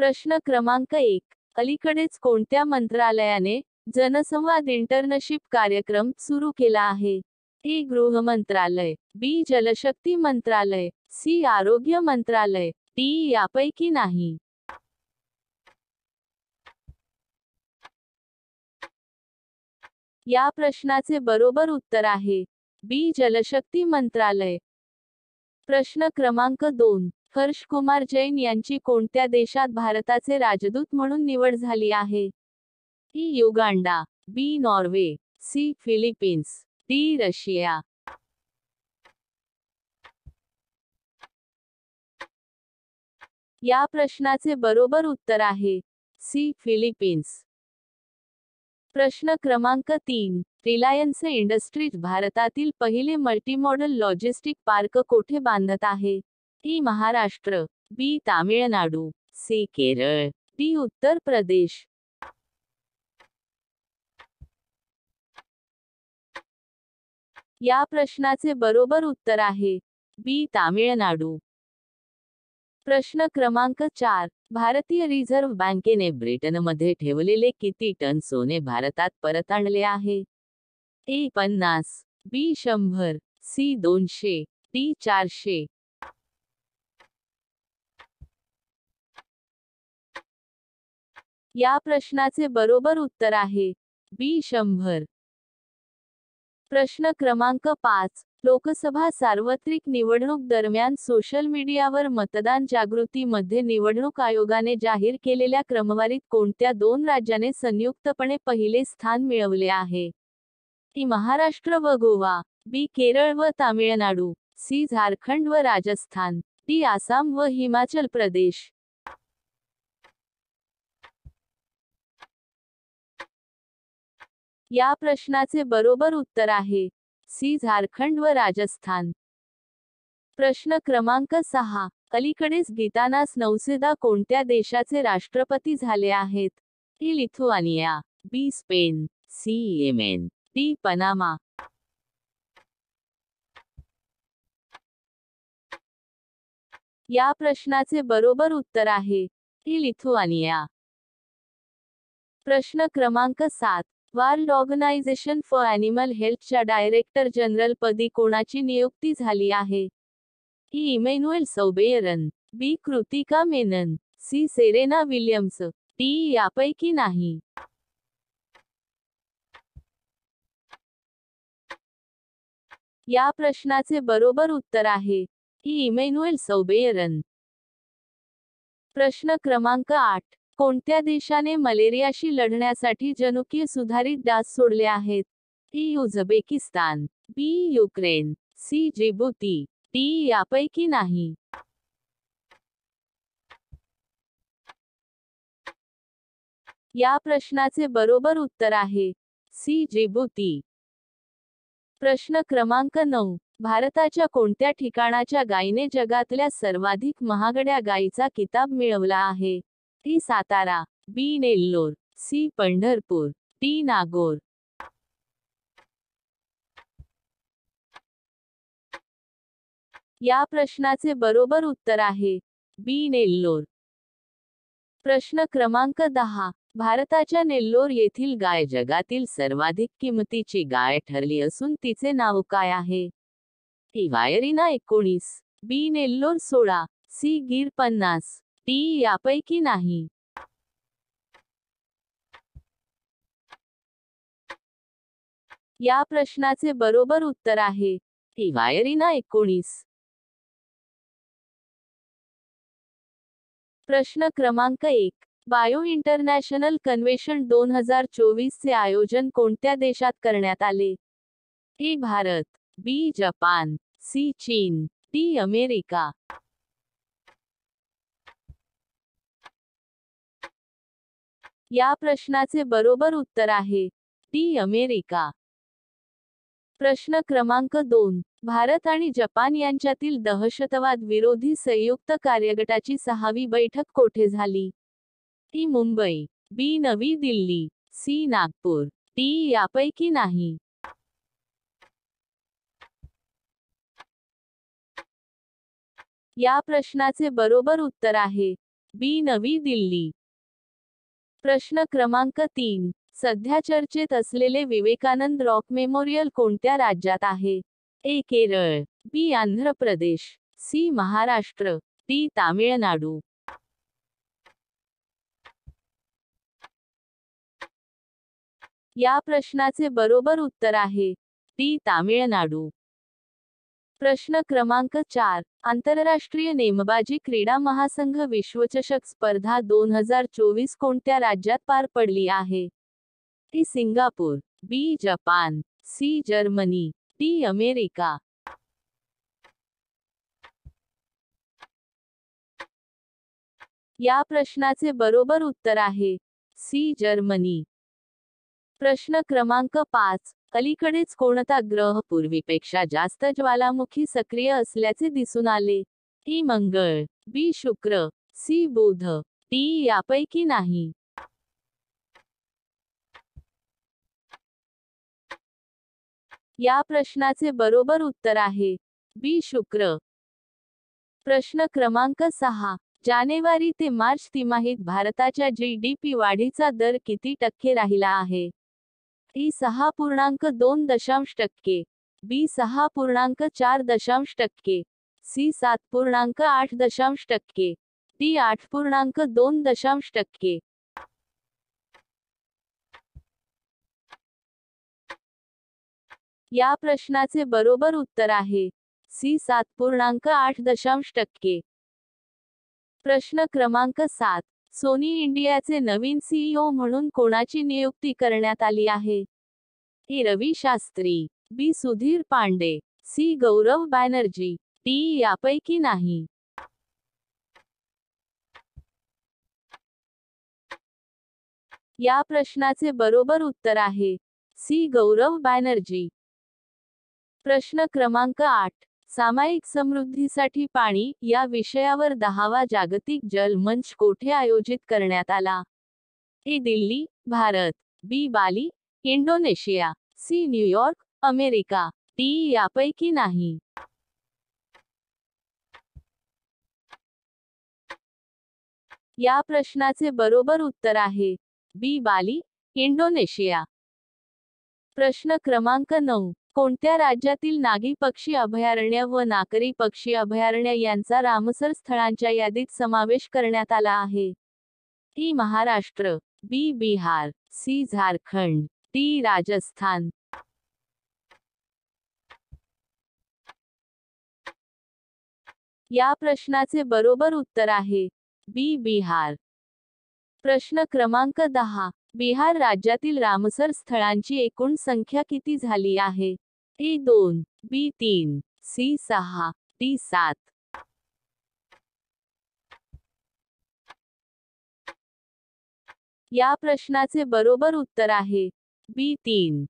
प्रश्न क्रमांक 1. अलीकडेच कोणत्या मंत्रालयाने जनसंवाद इंटर्नशिप कार्यक्रम सुरू केला आहे? ए. गृह मंत्रालय, बी. जलशक्ती मंत्रालय, सी. आरोग्य मंत्रालय, डी. यापैकी नाही. या प्रश्नाचे बरोबर उत्तर आहे बी. जलशक्ती मंत्रालय. प्रश्न क्रमांक 2. हर्ष कुमार जैन यांची कोणत्या देशात भारताचे राजदूत म्हणून निवड झाली आहे? A. Uganda, B. Norway, C. Philippines, D. Russia. या प्रश्नाचे बरोबर उत्तर आहे सी. फिलिपिन्स. प्रश्न क्रमांक 3. रिलायन्स इंडस्ट्रीज भारतातील पहिले मल्टीमॉडल लॉजिस्टिक पार्क कोठे बांधत आहे? ई. महाराष्ट्र, बी. तामिळनाडू, सी. केरळ, डी. उत्तर प्रदेश. या प्रश्नाचे बरोबर उत्तर आहे बी. तामिळनाडू. प्रश्न क्रमांक 4. भारतीय रिझर्व्ह बँकेने ब्रिटनमध्ये ठेवलेले किती टन सोने भारतात परत आणले आहे? ए. 50, बी. 100, सी. 200, डी. 400. या प्रश्नाचे बरोबर उत्तर आहे बी. 100. प्रश्न क्रमांक 5. लोकसभा सार्वत्रिक निवडणूक दरम्यान सोशल मीडियावर मतदान जागृती मध्ये निवडणूक आयोगाने जाहीर केलेल्या क्रमवारीत कोणत्या 2 राज्याने संयुक्तपणे पहिले स्थान मिळवले आहे? ई. महाराष्ट्र व गोवा, बी. केरळ व तामिळनाडू, सी. झारखंड व राजस्थान, डी. आसाम व हिमाचल प्रदेश. या प्रश्नाचे बरोबर उत्तर आहे सी. झारखंड व राजस्थान. प्रश्न क्रमांक 6. अलीकडेच गीतानास नौसेदा कोणत्या देशाचे राष्ट्रपती झाले आहेत? A. Lithuania, B. Spain, C. Yemen, D. Panama. या प्रश्नाचे बरोबर उत्तर आहे ई. लिथुआनिया. प्रश्न क्रमांक 7. वर्ल्ड ऑर्गनायझेशन फॉर ॲनिमल हेल्थच्या डायरेक्टर जनरल पदी कोणाची नियुक्ती झाली आहे? A. Emmanuelle Soubeyran, B. Kritika Menon, C. Serena Williams, D. यापैकी नाही. या प्रश्नाचे बरोबर उत्तर आहे ई. इमॅन्युएल सौबेयरन. प्रश्न क्रमांक 8. कोणत्या देशाने मलेरियाशी लढण्यासाठी जनुकीय सुधारित डास सोडले आहेत? A. Uzbekistan, B. Ukraine, C. Djibouti, D. यापैकी नाही. या प्रश्नाचे बरोबर उत्तर आहे सी. जिबुती. प्रश्न क्रमांक 9. भारताच्या कोणत्या ठिकाणाच्या गायीने जगातल्या सर्वाधिक महागड्या गायीचा किताब मिळवला आहे? डी. सातारा, बी. नेल्लोर, सी. पंढरपूर, डी. नागोर. या प्रश्नाचे बरोबर उत्तर आहे बी. नेल्लोर. प्रश्न क्रमांक 10. भारताच्या नेल्लोर येथील गाय जगातील सर्वाधिक किमतीची गाय ठरली असून तिचे नाव काय आहे? ई. वायरिना 19, बी. नेल्लोर 16, सी. गीर 50, डी. यापैकी नाही. या प्रश्नाचे बरोबर उत्तर आहे ई. वायरिना 19. प्रश्न क्रमांक 1. बायो इंटरनॅशनल कन्व्हेन्शन 2024 चे आयोजन कोणत्या देशात करण्यात आले? A. Bharat, B. Japan, C. चीन, डी. अमेरिका. या प्रश्नाचे बरोबर उत्तर आहे डी. अमेरिका. प्रश्न क्रमांक 2. भारत आणि जपान यांच्यातील दहशतवाद विरोधी संयुक्त कार्यगटाची 6वी बैठक कोठे झाली? ई. मुंबई, बी. नवी दिल्ली, सी. नागपूर, डी. यापैकी नाही. या प्रश्नाचे बरोबर उत्तर आहे बी नवी दिल्ली. प्रश्न क्रमांक 3. सध्या चर्चेत असलेले विवेकानंद रॉक मेमोरियल कोणत्या राज्यात आहे? ए. केरळ, बी. आंध्र प्रदेश, सी. महाराष्ट्र, डी. तामिळनाडू. या प्रश्नाचे बरोबर उत्तर आहे डी. तामिळनाडू. प्रश्न क्रमांक 4. आंतरराष्ट्रीय नेमबाजी क्रीडा महासंघ विश्वचषक स्पर्धा 2024 कोणत्या राज्यात पार पडली आहे? A. Singapore, B. Japan, C. Germany, D. America. या प्रश्नाचे बरोबर उत्तर आहे सी. जर्मनी. प्रश्न क्रमांक 5. अलीकडेच कोणता ग्रह पूर्वीपेक्षा जास्त ज्वालामुखी सक्रिय असल्याचे दिसून आले? ए. मंगळ, बी. शुक्र, सी. बुध, डी. यापैकी नाही. या प्रश्नाचे बरोबर उत्तर आहे बी. शुक्र. प्रश्न क्रमांक 6. जानेवारी ते मार्च तिमाहीत भारताच्या जीडीपी वाढीचा दर किती टक्के राहिला आहे? ए. 6.2%, बी. 6.4%, सी. 7.8%, डी. 8.2%. या प्रश्नाचे बरोबर उत्तर आहे सी. 7.8%. प्रश्न क्रमांक 7. सोनी इंडियाचे नवीन सीईओ म्हणून कोणाची नियुक्ती करण्यात आली आहे? ए. रवी शास्त्री, बी. सुधीर पांडे, सी. गौरव बॅनर्जी, डी. यापैकी नाही. या प्रश्नाचे बरोबर उत्तर आहे सी. गौरव बॅनर्जी. प्रश्न क्रमांक 8. सामायिक समृद्धीसाठी पाणी या विषयावर 10वा जागतिक जल मंच कोठे आयोजित करण्यात आला? A. Delhi, Bharat, B. Bali, Indonesia, C. New York, America, D. यापैकी नाही. या प्रश्नाचे बरोबर उत्तर आहे बी. Bali, Indonesia. प्रश्न क्रमांक 9. कोणत्या राज्यातील नागी पक्षी अभयारण्य व नाकरी पक्षी अभयारण्य यांचा रामसर स्थळांच्या यादीत समावेश करण्यात आला आहे? ए. महाराष्ट्र, बी. बिहार, सी. झारखंड, डी. राजस्थान. या प्रश्नाचे बरोबर उत्तर आहे बी. बिहार. प्रश्न क्रमांक 10. बिहार राज्यातील रामसर स्थळांची एकूण संख्या किती झाली आहे? ए. 2, बी. 3, सी. 6, डी. 7. या प्रश्नाचे बरोबर उत्तर आहे बी. 3.